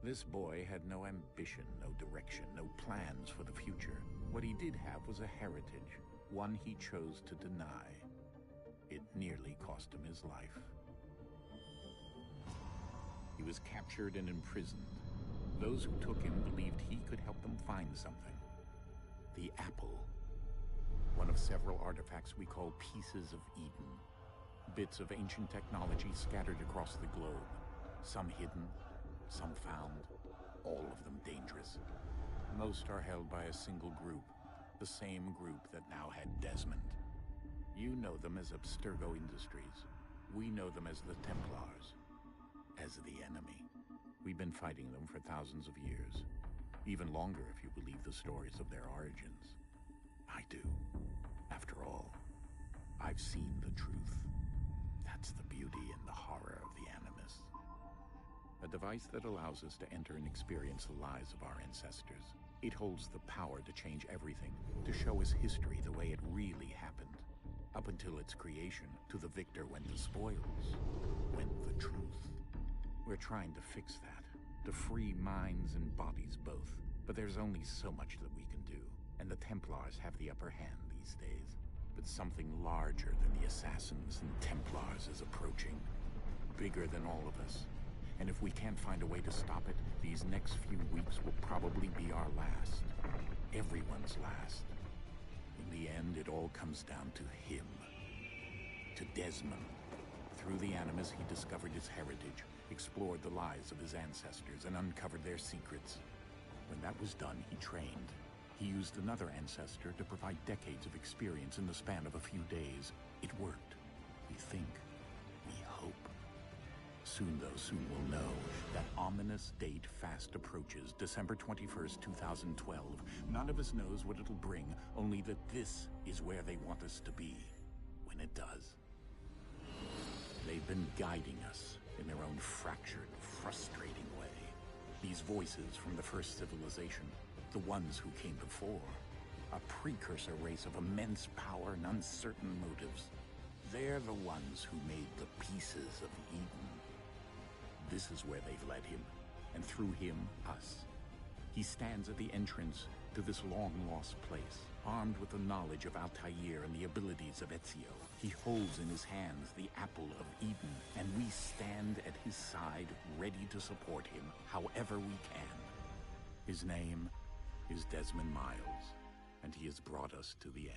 This boy had no ambition, no direction, no plans for the future. What he did have was a heritage, one he chose to deny. It nearly cost him his life. He was captured and imprisoned. Those who took him believed he could help them find something. The apple. One of several artifacts we call Pieces of Eden. Bits of ancient technology scattered across the globe. Some hidden, some found, all of them dangerous. Most are held by a single group, the same group that now had Desmond. You know them as Abstergo Industries. We know them as the Templars, as the enemy. We've been fighting them for thousands of years, even longer if you believe the stories of their origins. I do. After all, I've seen the truth. That's the beauty and the horror of the Animus. A device that allows us to enter and experience the lives of our ancestors. It holds the power to change everything, to show us history the way it really happened. Up until its creation, to the victor went the spoils, went the truth. We're trying to fix that, to free minds and bodies both. But there's only so much that we can do, and the Templars have the upper hand these days. But something larger than the Assassins and Templars is approaching, bigger than all of us. And if we can't find a way to stop it, these next few weeks will probably be our last. Everyone's last. In the end, it all comes down to him. To Desmond. Through the Animus, he discovered his heritage, explored the lives of his ancestors, and uncovered their secrets. When that was done, he trained. He used another ancestor to provide decades of experience in the span of a few days. It worked. We think. We hope. Soon, though, soon we'll know. That ominous date fast approaches, December 21st, 2012. None of us knows what it'll bring, only that this is where they want us to be, when it does. They've been guiding us in their own fractured, frustrating way. These voices from the first civilization, the ones who came before, a precursor race of immense power and uncertain motives. They're the ones who made the Pieces of Eden. This is where they've led him, and through him, us. He stands at the entrance to this long-lost place, armed with the knowledge of Altair and the abilities of Ezio. He holds in his hands the Apple of Eden, and we stand at his side, ready to support him however we can. His name is Desmond Miles, and he has brought us to the end.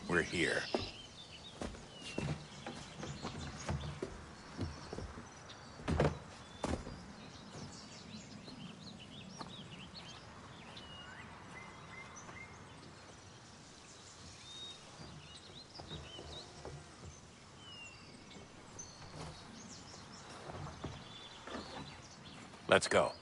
We're here. Let's go.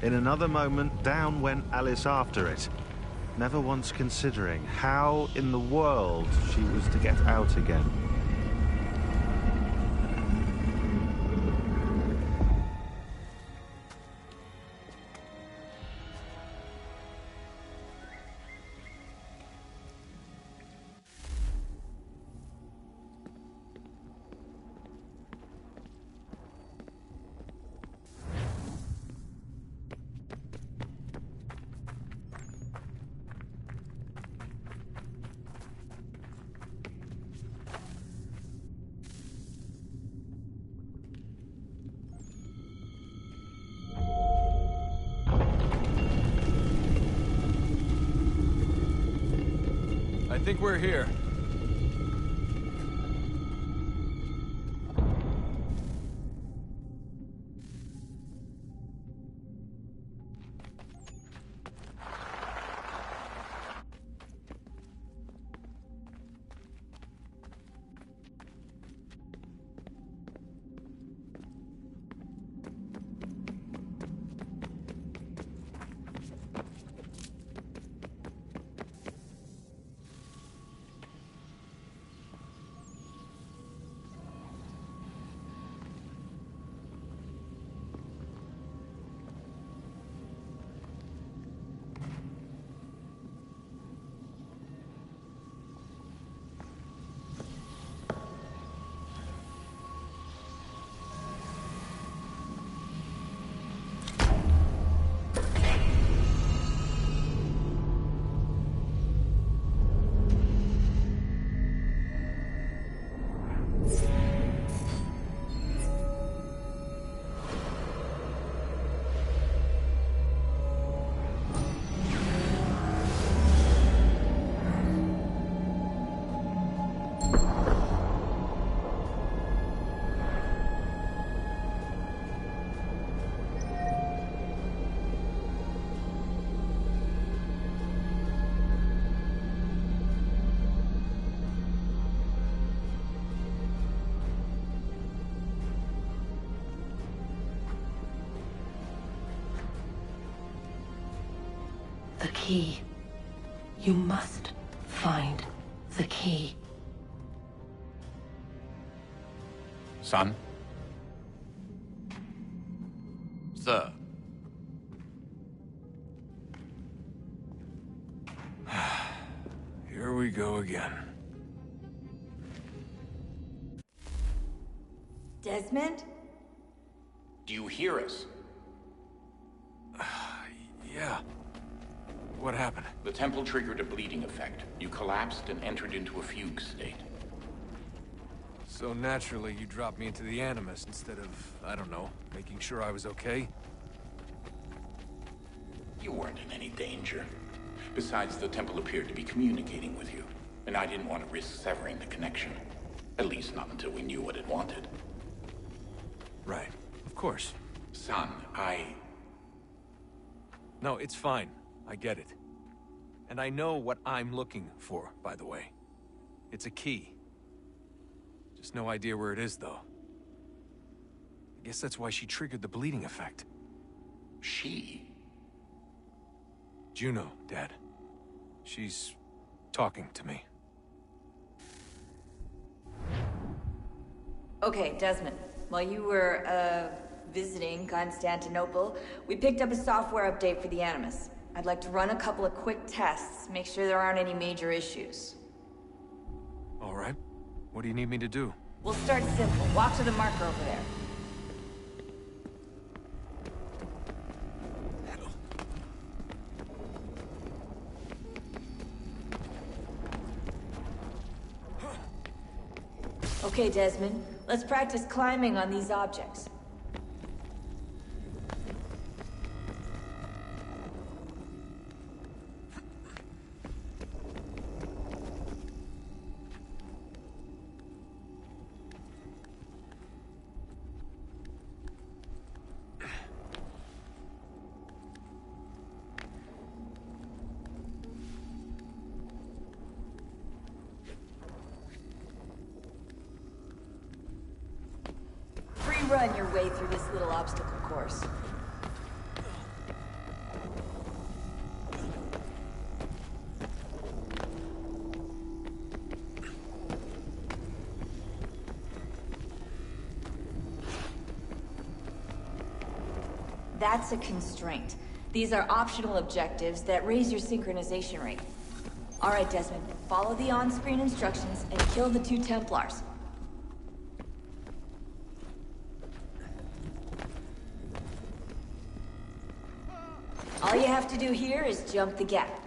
In another moment, down went Alice after it, never once considering how in the world she was to get out again. think we're here. The key. You must find the key. Son? Sir. Here we go again. Desmond? Do you hear us? Yeah. What happened? The temple triggered a bleeding effect. You collapsed and entered into a fugue state. So naturally, you dropped me into the Animus instead of, I don't know, making sure I was okay? You weren't in any danger. Besides, the temple appeared to be communicating with you, and I didn't want to risk severing the connection. At least not until we knew what it wanted. Right. Of course. Son, No, it's fine. I get it. And I know what I'm looking for, by the way. It's a key. Just no idea where it is, though. I guess that's why she triggered the bleeding effect. She? Juno, Dad. She's talking to me. Okay, Desmond. While you were, visiting Constantinople, we picked up a software update for the Animus. I'd like to run a couple of quick tests, make sure there aren't any major issues. All right. What do you need me to do? We'll start simple. Walk to the marker over there. Okay, Desmond. Let's practice climbing on these objects. Run your way through this little obstacle course. That's a constraint. These are optional objectives that raise your synchronization rate. All right, Desmond, follow the on-screen instructions and kill the 2 Templars. All you have to do here is jump the gap.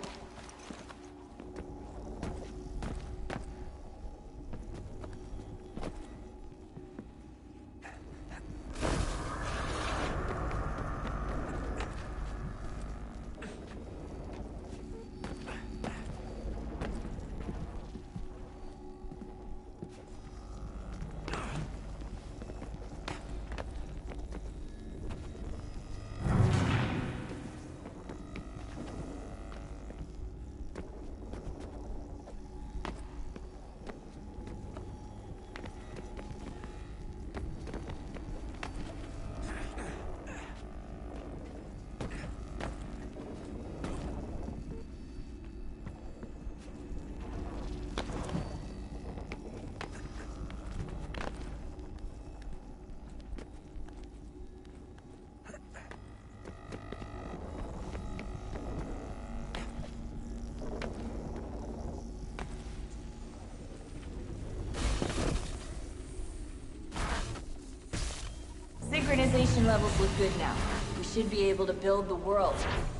Synchronization levels look good now. We should be able to build the world.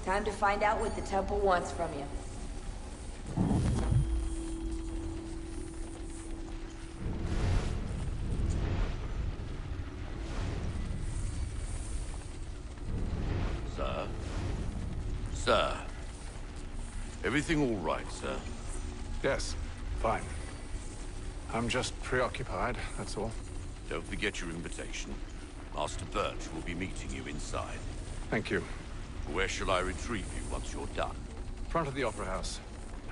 Time to find out what the temple wants from you. Sir? Sir? Everything all right, sir? Yes, fine. I'm just preoccupied, that's all. Don't forget your invitation. Master Birch will be meeting you inside. Thank you. Where shall I retrieve you once you're done? Front of the Opera House.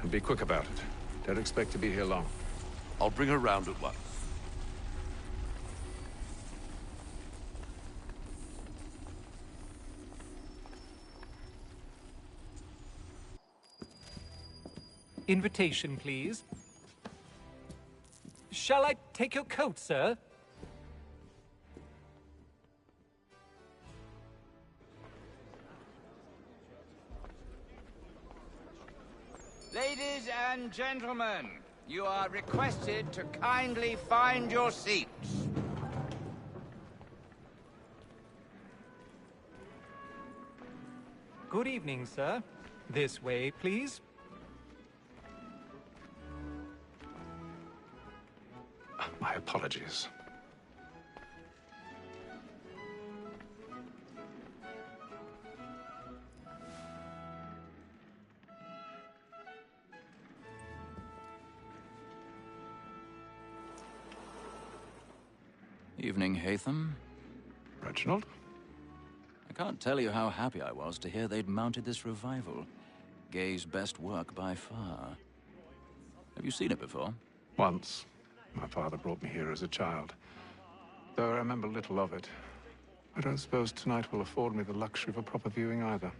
And be quick about it. Don't expect to be here long. I'll bring her round at once. Invitation, please. Shall I take your coat, sir? Ladies and gentlemen, you are requested to kindly find your seats. Good evening, sir. This way, please. My apologies. Evening, Haytham. Reginald? I can't tell you how happy I was to hear they'd mounted this revival. Gay's best work by far. Have you seen it before? Once. My father brought me here as a child. Though I remember little of it. I don't suppose tonight will afford me the luxury of a proper viewing either.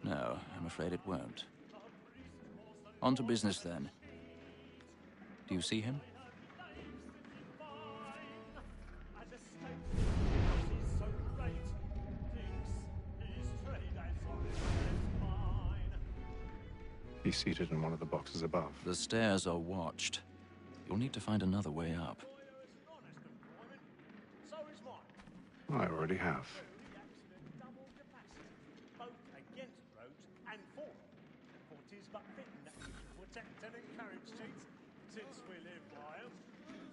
No, I'm afraid it won't. On to business then. Do you see him? He's seated in one of the boxes above. The stairs are watched. You'll need to find another way up. I already have.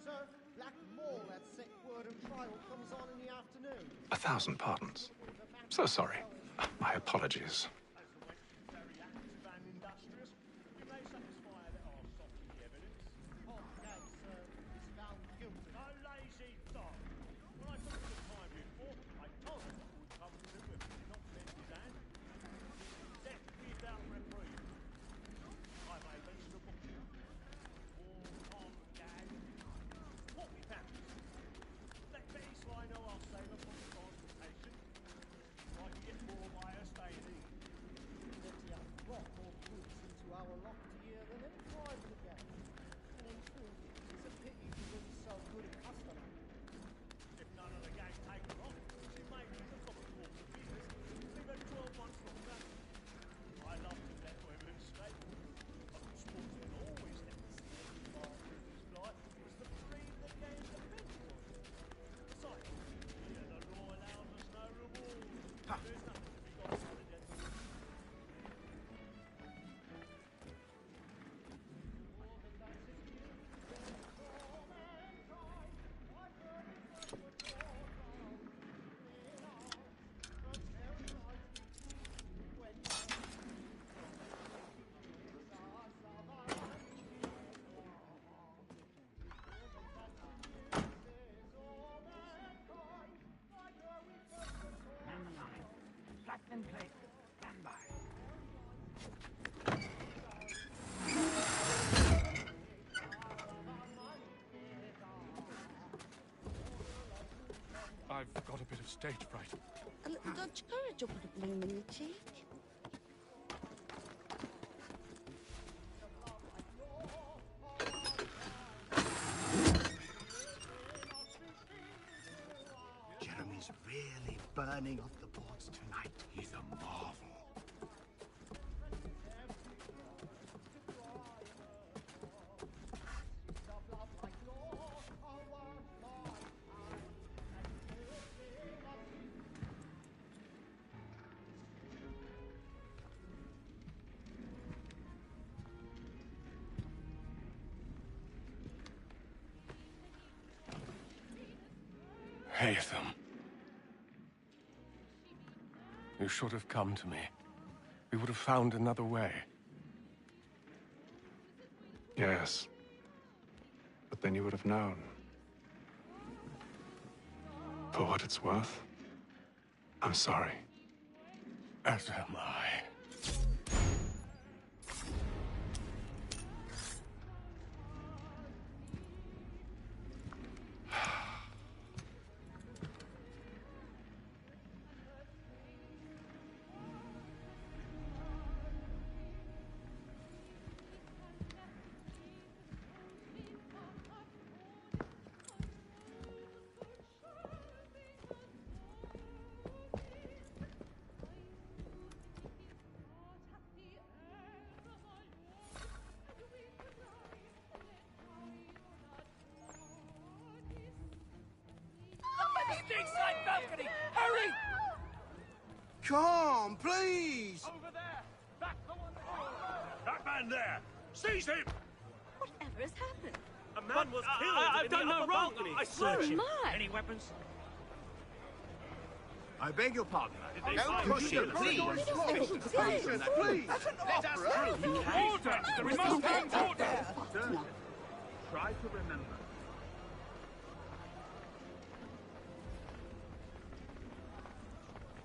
Sir, Blackmore, that sick word of trial comes on in the afternoon. 1,000 pardons. So sorry. My apologies. I've got a bit of stage fright. A little dodge courage will put a bloom in your cheek. Jeremy's really burning off the boards tonight. He's a marvel. Haytham. You should have come to me. We would have found another way. Yes. But then you would have known. For what it's worth, I'm sorry. As am I. Stateside balcony! Hurry! Come, please! Over there! That's the one That man there! Seize him! Whatever has happened? A man was killed I've done no wrong! I swear Oh it. my! Any weapons? I beg your pardon. Did they Don't find push you? him, please! Please! Please! Let us through! Order! We must have order! Try to remember.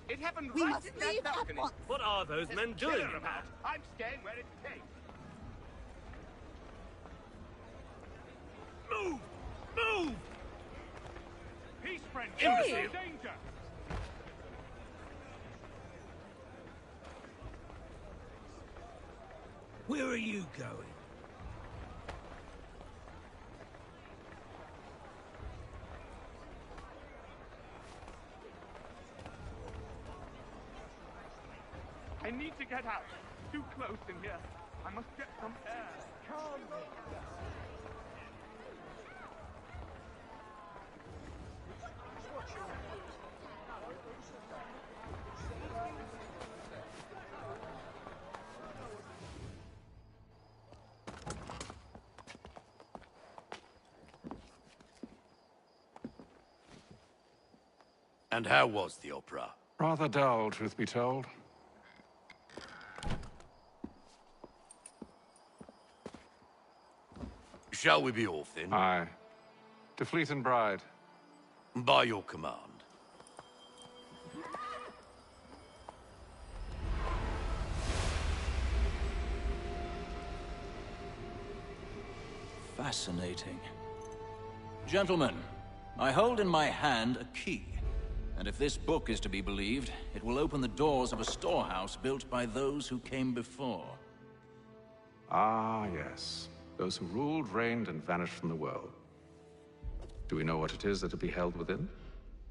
It happened We right must in that leave at balcony. once. What are those men doing? About. I'm staying where it takes. Move! Move! Peace, friend. Imbecile! Danger. Where are you going? I need to get out. Too close in here. I must get some air. Come. And how was the opera? Rather dull, truth be told. Shall we be off then? Aye. To Fleet and Bride. By your command. Fascinating. Gentlemen, I hold in my hand a key. And if this book is to be believed, it will open the doors of a storehouse built by those who came before. Ah, yes. Those who ruled, reigned, and vanished from the world. Do we know what it is that will be held within?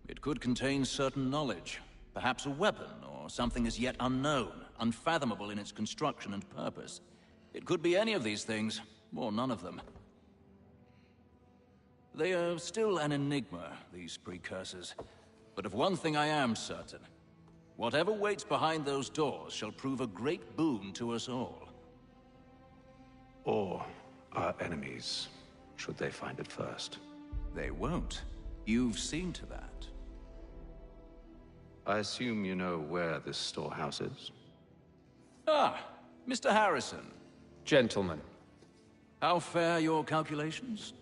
It could contain certain knowledge. Perhaps a weapon, or something as yet unknown, unfathomable in its construction and purpose. It could be any of these things, or none of them. They are still an enigma, these precursors. But of one thing I am certain. Whatever waits behind those doors shall prove a great boon to us all. Or our enemies, should they find it first. They won't. You've seen to that. I assume you know where this storehouse is? Ah, Mr. Harrison. Gentlemen, How fare your calculations?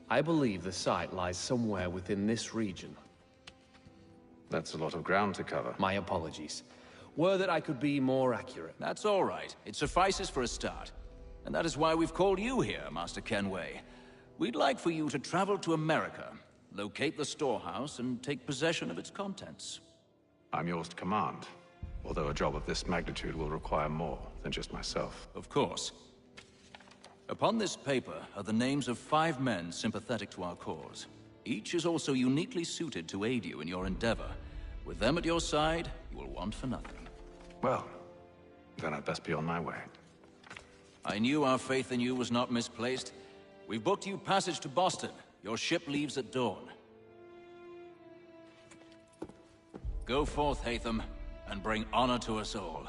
I believe the site lies somewhere within this region. That's a lot of ground to cover. My apologies. Were that I could be more accurate. That's all right. It suffices for a start. And that is why we've called you here, Master Kenway. We'd like for you to travel to America, locate the storehouse, and take possession of its contents. I'm yours to command, although a job of this magnitude will require more than just myself. Of course. Upon this paper are the names of 5 men sympathetic to our cause. Each is also uniquely suited to aid you in your endeavor. With them at your side, you will want for nothing. Well, then I'd best be on my way. I knew our faith in you was not misplaced. We've booked you passage to Boston. Your ship leaves at dawn. Go forth, Haytham, and bring honor to us all.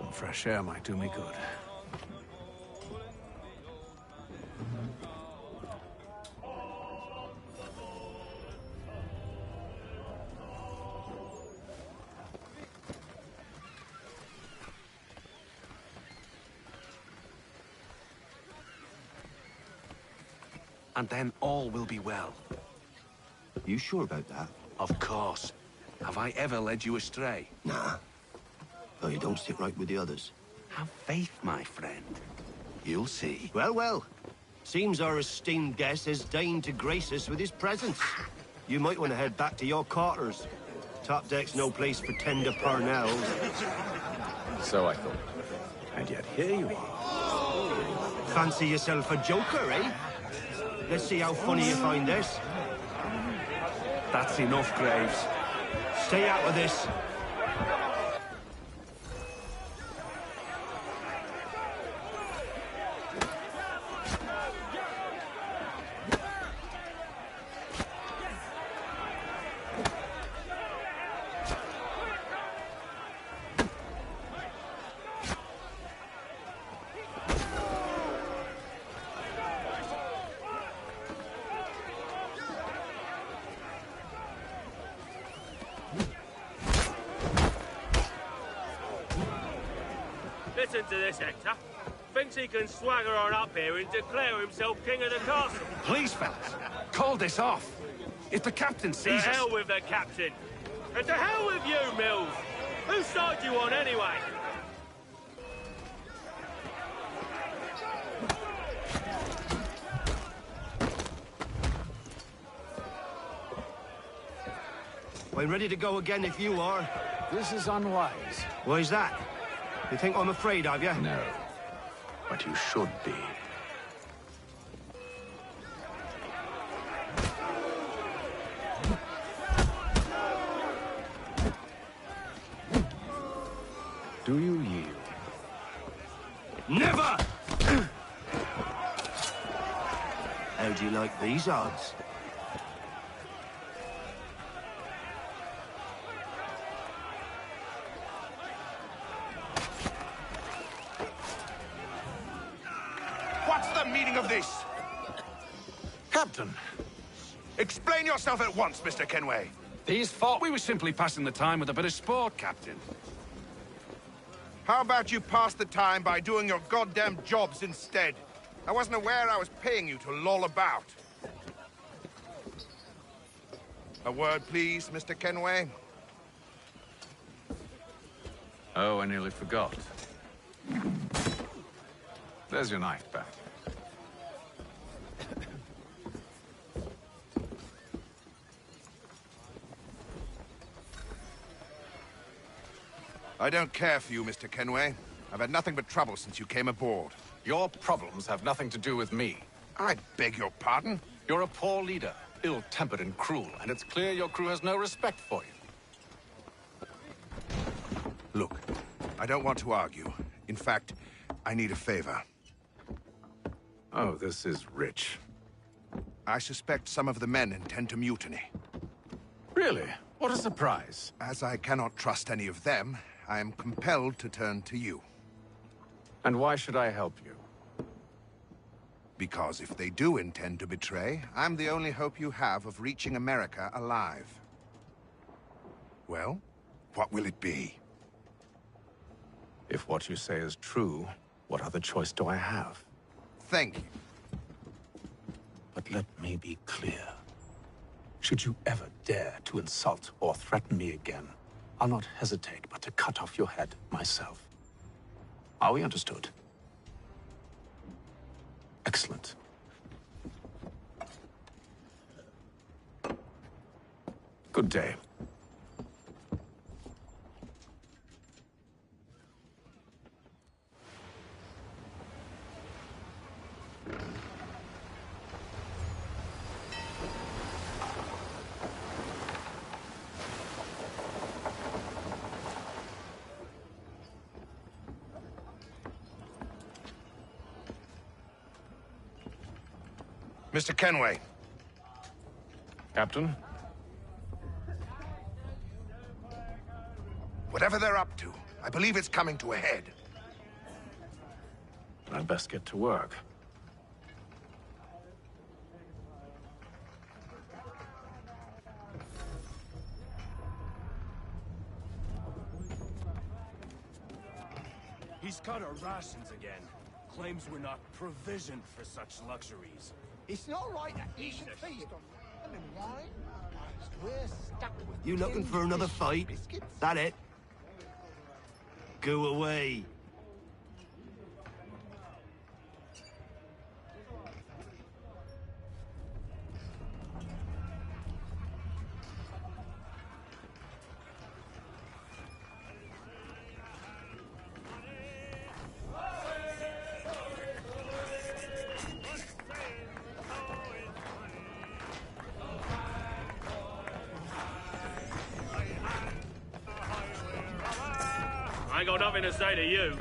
Some fresh air might do me good. And then all will be well. You sure about that? Of course. Have I ever led you astray? Nah. Oh, you don't sit right with the others. Have faith, my friend. You'll see. Well, well. Seems our esteemed guest has deigned to grace us with his presence. You might want to head back to your quarters. Top deck's no place for tender parnells. So I thought. And yet here you are. Fancy yourself a joker, eh? Let's see how funny you find this. That's enough, Graves. Stay out of this. Listen to this, Hector. Thinks he can swagger on up here and declare himself king of the castle. Please, fellas, call this off. If the captain sees us... To hell with the captain. And to hell with you, Mills. Whose side you on, anyway? I'm ready to go again if you are. This is unwise. Why's that? You think I'm afraid of you? No. But you should be. Do you yield? Never! How do you like these odds? What's the meaning of this? Captain! Explain yourself at once, Mr. Kenway. These thought we were simply passing the time with a bit of sport, Captain. How about you pass the time by doing your goddamn jobs instead? I wasn't aware I was paying you to loll about. A word, please, Mr. Kenway. Oh, I nearly forgot. There's your knife back. I don't care for you, Mr. Kenway. I've had nothing but trouble since you came aboard. Your problems have nothing to do with me. I beg your pardon? You're a poor leader, ill-tempered and cruel, and it's clear your crew has no respect for you. Look, I don't want to argue. In fact, I need a favor. Oh, this is rich. I suspect some of the men intend to mutiny. Really? What a surprise. As I cannot trust any of them, I am compelled to turn to you. And why should I help you? Because if they do intend to betray, I'm the only hope you have of reaching America alive. Well, what will it be? If what you say is true, what other choice do I have? Thank you. But let me be clear. Should you ever dare to insult or threaten me again, I'll not hesitate but to cut off your head myself. Are we understood? Excellent. Good day. Mr. Kenway. Captain? Whatever they're up to, I believe it's coming to a head. I'd best get to work. He's cut our rations again. Claims we're not provisioned for such luxuries. It's not right that you should feast on lemon wine. We're stuck with You looking for another fight? That it? Go away. I ain't got nothing to say to you.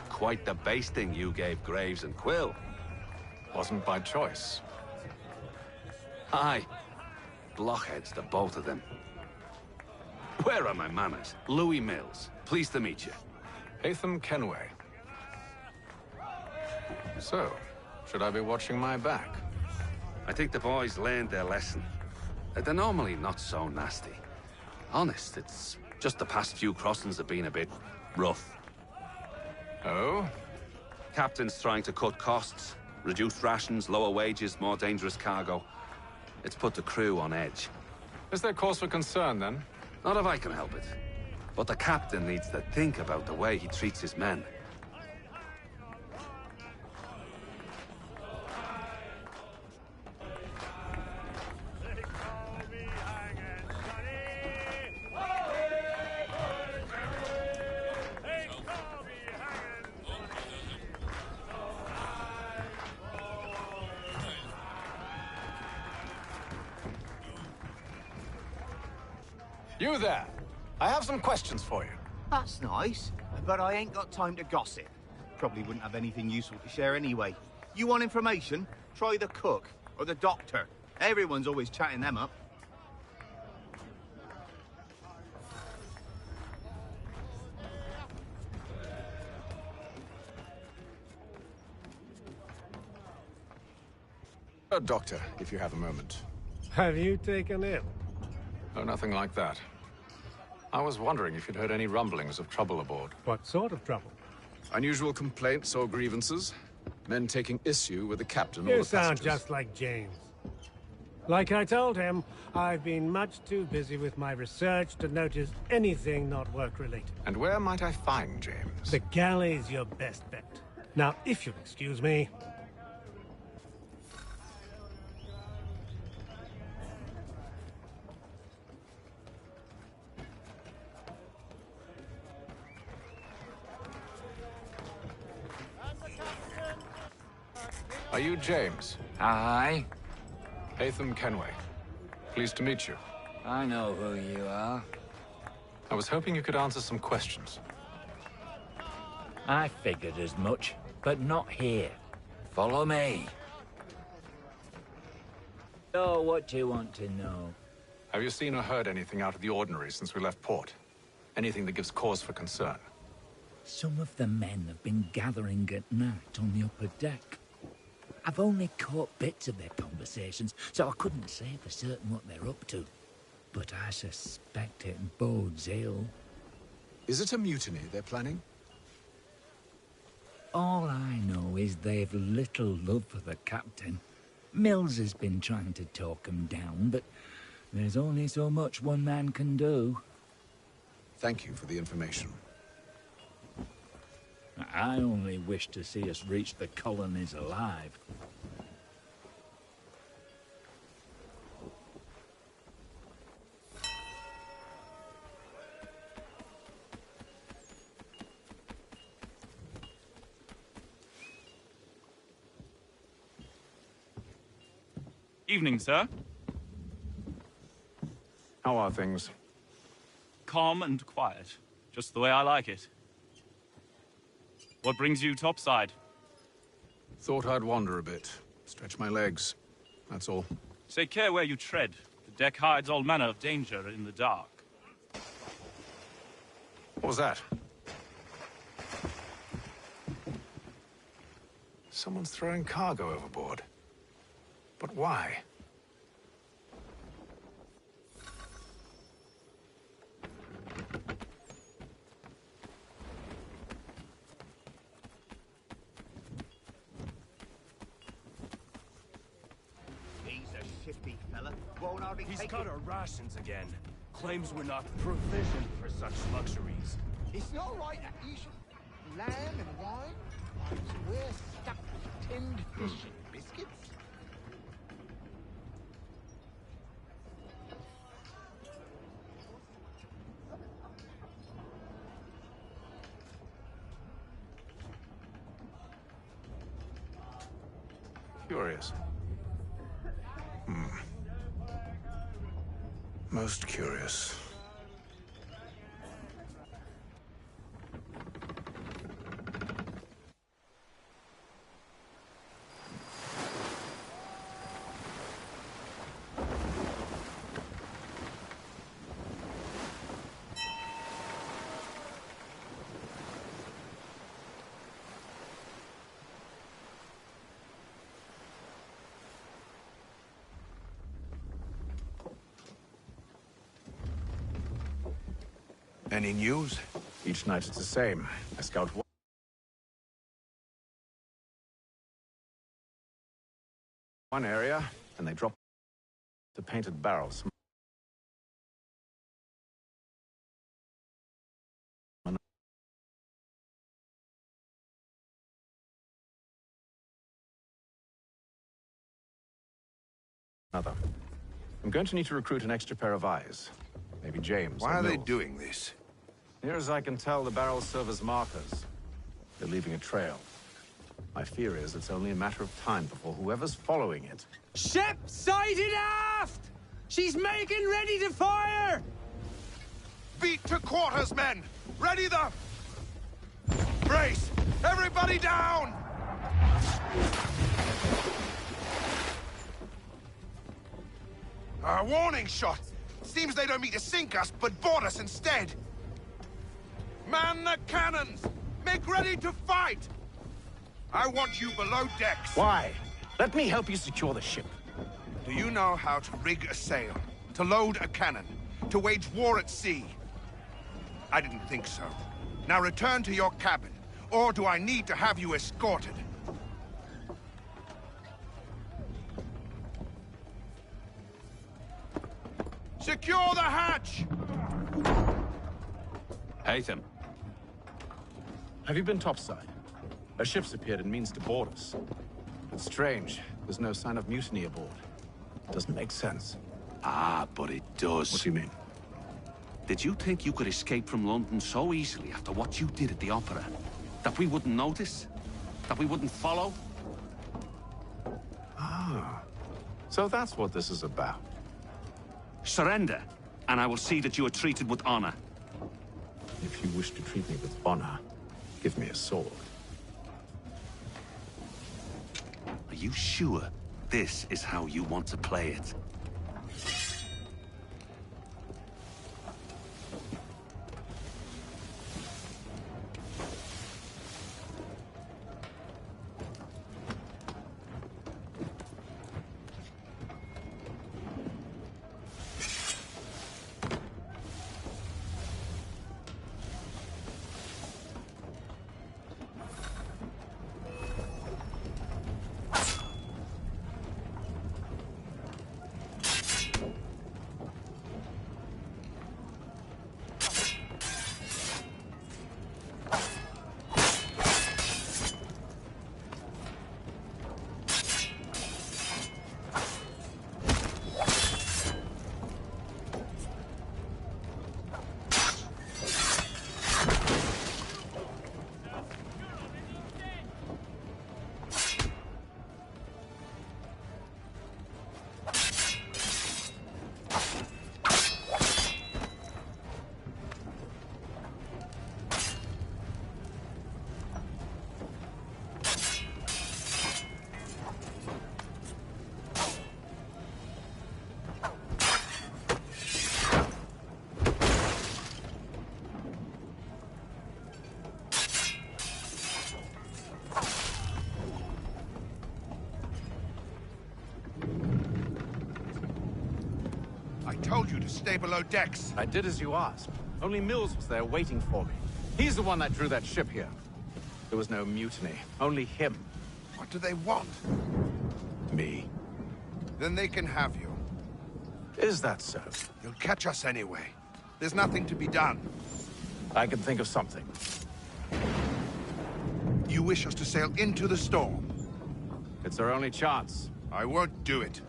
Quite the basting you gave Graves and Quill. Wasn't by choice. Aye. Blockheads, the both of them. Where are my manners? Louis Mills. Pleased to meet you. Haytham Kenway. So, should I be watching my back? I think the boys learned their lesson. They're normally not so nasty. Honest, it's just the past few crossings have been a bit rough. Oh? Captain's trying to cut costs. Reduced rations, lower wages, more dangerous cargo. It's put the crew on edge. Is there cause for concern, then? Not if I can help it. But the captain needs to think about the way he treats his men. You there! I have some questions for you. That's nice, but I ain't got time to gossip. Probably wouldn't have anything useful to share anyway. You want information? Try the cook or the doctor. Everyone's always chatting them up. Doctor, if you have a moment. Have you taken ill? Oh, nothing like that. I was wondering if you'd heard any rumblings of trouble aboard. What sort of trouble? Unusual complaints or grievances? Men taking issue with the captain or You the sound passengers? just like James. Like I told him, I've been much too busy with my research to notice anything not work-related. And where might I find James? The galley's your best bet. Now, if you'll excuse me... Are you James? Aye. Haytham Kenway. Pleased to meet you. I know who you are. I was hoping you could answer some questions. I figured as much, but not here. Follow me. So, what do you want to know? Have you seen or heard anything out of the ordinary since we left port? Anything that gives cause for concern? Some of the men have been gathering at night on the upper deck. I've only caught bits of their conversations, so I couldn't say for certain what they're up to. But I suspect it bodes ill. Is it a mutiny they're planning? All I know is they've little love for the captain. Mills has been trying to talk him down, but there's only so much one man can do. Thank you for the information. I only wish to see us reach the colonies alive. Evening, sir. How are things? Calm and quiet. Just the way I like it. What brings you topside? Thought I'd wander a bit. Stretch my legs. That's all. Take care where you tread. The deck hides all manner of danger in the dark. What was that? Someone's throwing cargo overboard. But why? He's a shifty fella. Won't hardly He's take cut it. our rations again. Claims we're not provisioned for such luxuries. It's not right that you should lamb and wine. We're stuck with tinned fish and biscuits. Curious. Most curious. Any news? Each night it's the same. I scout one area, and they drop the painted barrels. Another. I'm going to need to recruit an extra pair of eyes. Maybe James. Why or are they Mills. doing this? Near as I can tell, the barrels serve as markers. They're leaving a trail. My fear is it's only a matter of time before whoever's following it. Ship sighted aft! She's making ready to fire! Beat to quarters, men! Ready the... Brace! Everybody down! A warning shot! Seems they don't mean to sink us, but board us instead! Man the cannons! Make ready to fight! I want you below decks. Why? Let me help you secure the ship. Do you know how to rig a sail? To load a cannon? To wage war at sea? I didn't think so. Now return to your cabin, or do I need to have you escorted? Secure the hatch! Haytham. Have you been topside? A ship's appeared and means to board us. It's strange. There's no sign of mutiny aboard. Doesn't make sense. Ah, but it does. What do you mean? Did you think you could escape from London so easily after what you did at the Opera? That we wouldn't notice? That we wouldn't follow? Ah. So that's what this is about. Surrender, and I will see that you are treated with honor. If you wish to treat me with honor, give me a sword. Are you sure this is how you want to play it? stay below decks. I did as you asked. Only Mills was there waiting for me. He's the one that drew that ship here. There was no mutiny, only him. What do they want? Me. Then they can have you. Is that so? You'll catch us anyway. There's nothing to be done. I can think of something. You wish us to sail into the storm? It's our only chance. I won't do it.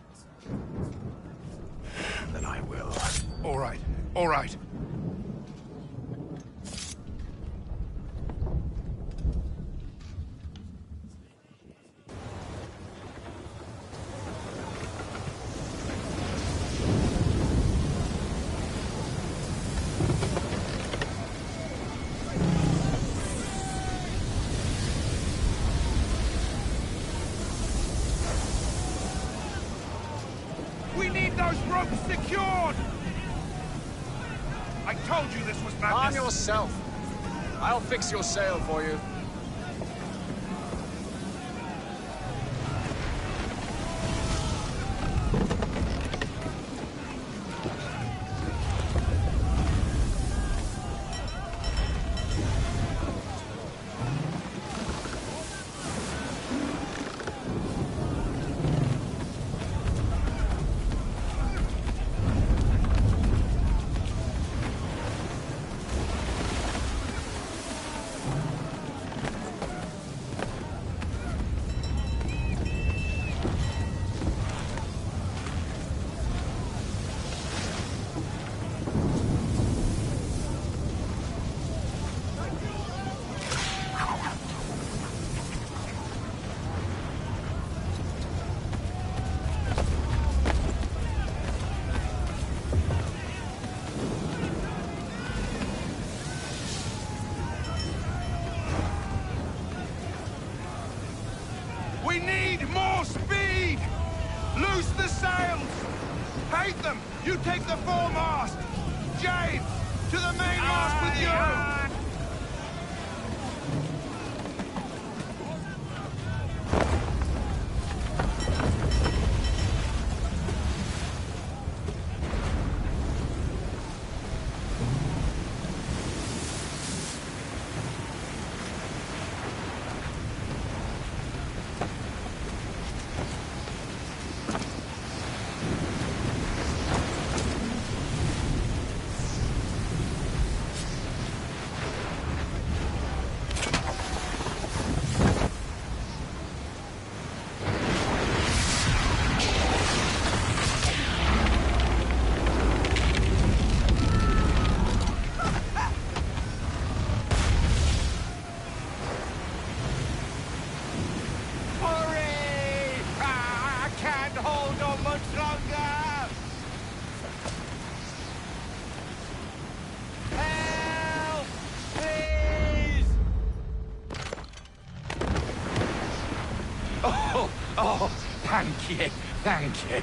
Then I will. All right. All right. We need those ropes secured! I told you this was madness. Arm yourself. I'll fix your sail for you. We need more speed! Loose the sails! Hate them! You take the foremast! James! To the mainmast with you! Oh, thank you, thank you.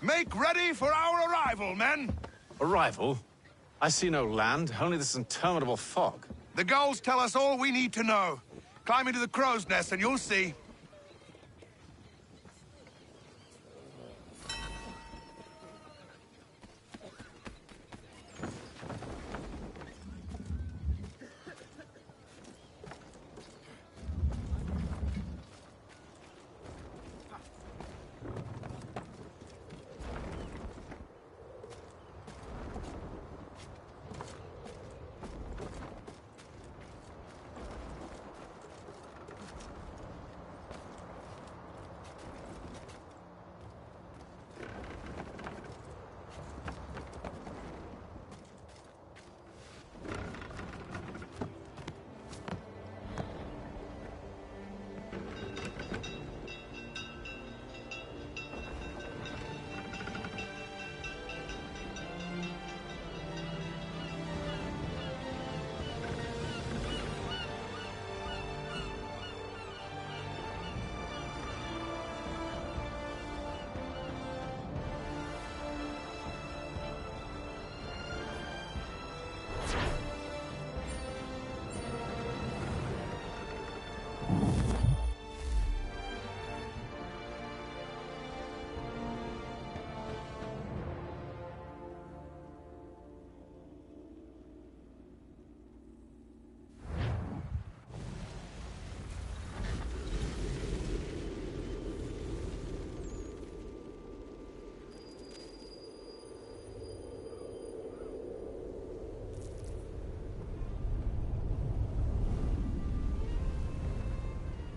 Make ready for our arrival, men! Arrival? I see no land, only this interminable fog. The gulls tell us all we need to know. Climb into the crow's nest and you'll see.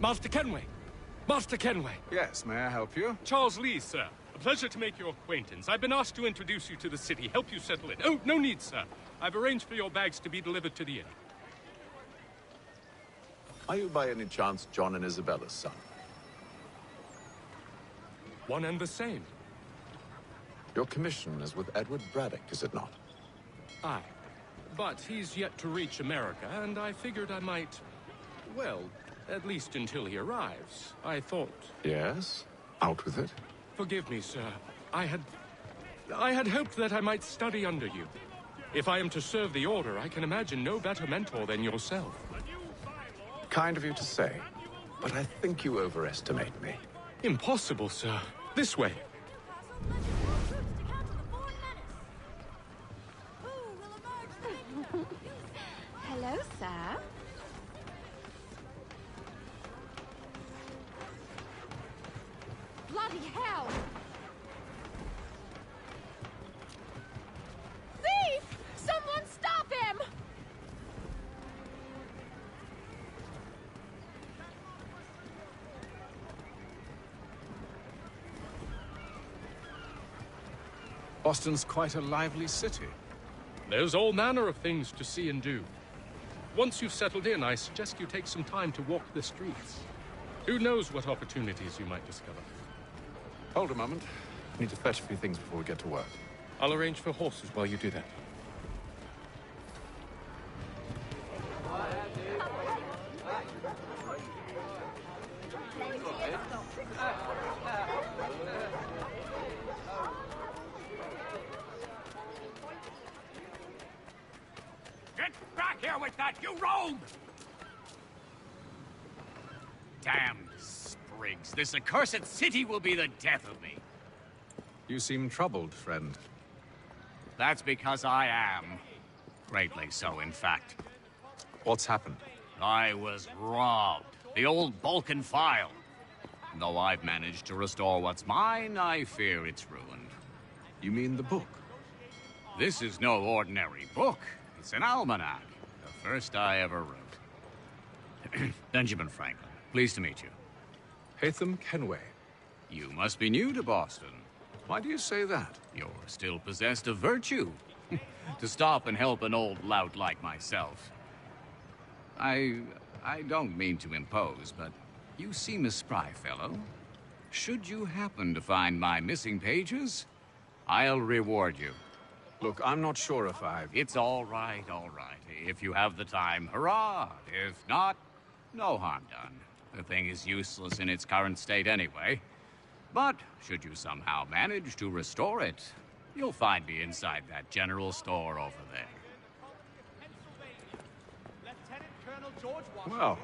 Master Kenway! Master Kenway! Yes, may I help you? Charles Lee, sir. A pleasure to make your acquaintance. I've been asked to introduce you to the city, help you settle in. Oh, no need, sir. I've arranged for your bags to be delivered to the inn. Are you by any chance John and Isabella's son? One and the same. Your commission is with Edward Braddock, is it not? Aye. But he's yet to reach America, and I figured I might... well, at least until he arrives. I thought... Yes? Out with it. Forgive me, sir. I had hoped that I might study under you. If I am to serve the Order, I can imagine no better mentor than yourself. Kind of you to say, but I think you overestimate me. Impossible, sir. This way. Hello, sir. Bloody hell! Thief! Someone stop him! Boston's quite a lively city. There's all manner of things to see and do. Once you've settled in, I suggest you take some time to walk the streets. Who knows what opportunities you might discover. Hold a moment. I need to fetch a few things before we get to work. I'll arrange for horses while you do that. Get back here with that, you rogue! Damn sprigs. This accursed city will be the death of me. You seem troubled, friend. That's because I am. Greatly so, in fact. What's happened? I was robbed. The old Balkan file. Though I've managed to restore what's mine, I fear it's ruined. You mean the book? This is no ordinary book. It's an almanac. The first I ever wrote. Benjamin Franklin. Pleased to meet you. Haytham Kenway. You must be new to Boston. Why do you say that? You're still possessed of virtue. To stop and help an old lout like myself. I don't mean to impose, but you seem a spry fellow. Should you happen to find my missing pages, I'll reward you. Look, I'm not sure if I... It's all right, all right. If you have the time, hurrah. If not, no harm done. The thing is useless in its current state anyway. But should you somehow manage to restore it, you'll find me inside that general store over there. Well,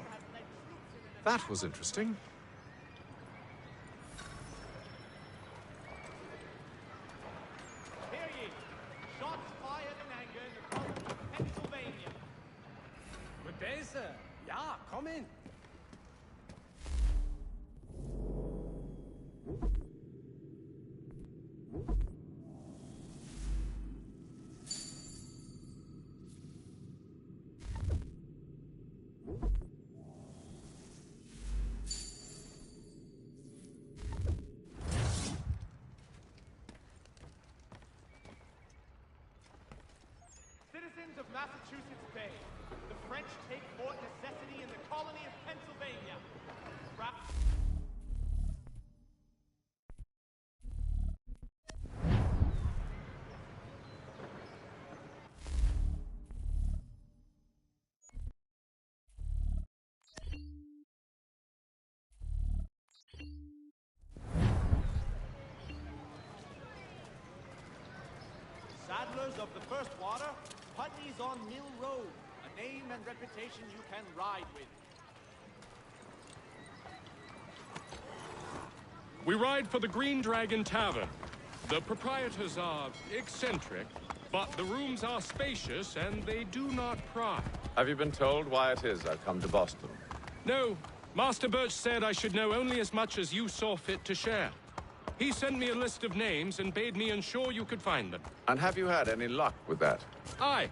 that was interesting. Hear ye! Shots fired in anger in the province of Pennsylvania. Good day, sir. Yeah, come in. Citizens of Massachusetts Bay, the French take Fort Necessity in the colony of Pennsylvania. Saddlers of the First Water, Putney's on Mill Road, a name and reputation you can ride with. We ride for the Green Dragon Tavern. The proprietors are eccentric, but the rooms are spacious and they do not pry. Have you been told why it is I've come to Boston? No. Master Birch said I should know only as much as you saw fit to share. He sent me a list of names and bade me ensure you could find them. And have you had any luck with that? Aye.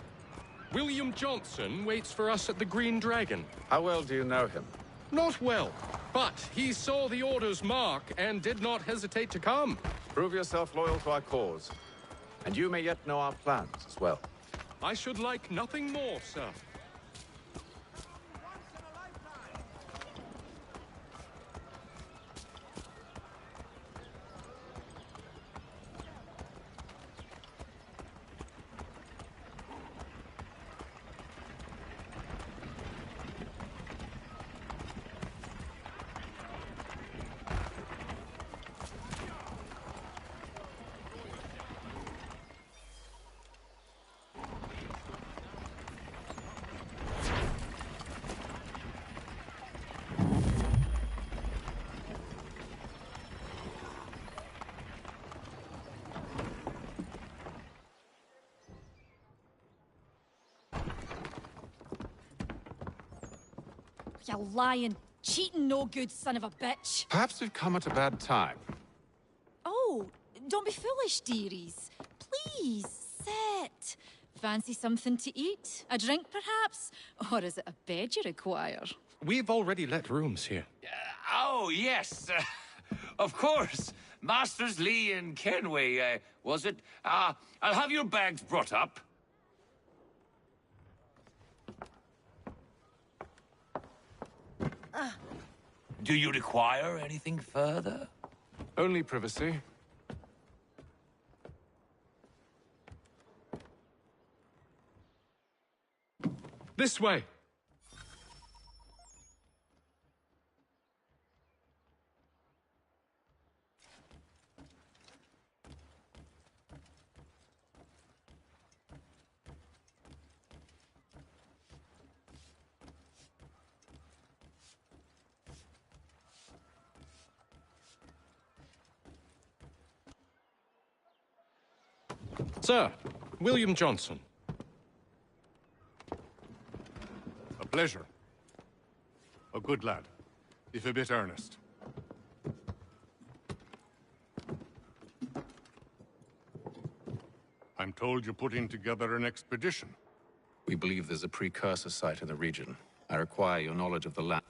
William Johnson waits for us at the Green Dragon. How well do you know him? Not well. But he saw the Order's mark and did not hesitate to come. Prove yourself loyal to our cause. And you may yet know our plans as well. I should like nothing more, sir. You lying, cheating, no good son of a bitch. Perhaps we've come at a bad time. Oh, don't be foolish, dearies. Please, sit. Fancy something to eat? A drink, perhaps? Or is it a bed you require? We've already let rooms here. Oh, yes. Of course. Masters Lee and Kenway, was it? I'll have your bags brought up. Do you require anything further? Only privacy. This way. Sir, William Johnson. A pleasure. A good lad, if a bit earnest. I'm told you're putting together an expedition. We believe there's a precursor site in the region. I require your knowledge of the land.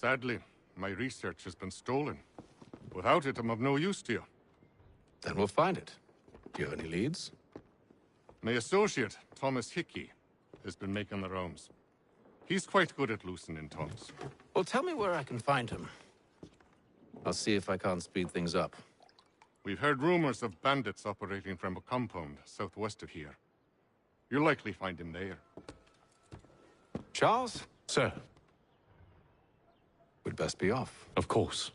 Sadly, my research has been stolen. Without it, I'm of no use to you. Then we'll find it. Do you have any leads? My associate, Thomas Hickey, has been making the rounds. He's quite good at loosening tongues. Well, tell me where I can find him. I'll see if I can't speed things up. We've heard rumors of bandits operating from a compound southwest of here. You'll likely find him there. Charles? Sir. We'd best be off. Of course.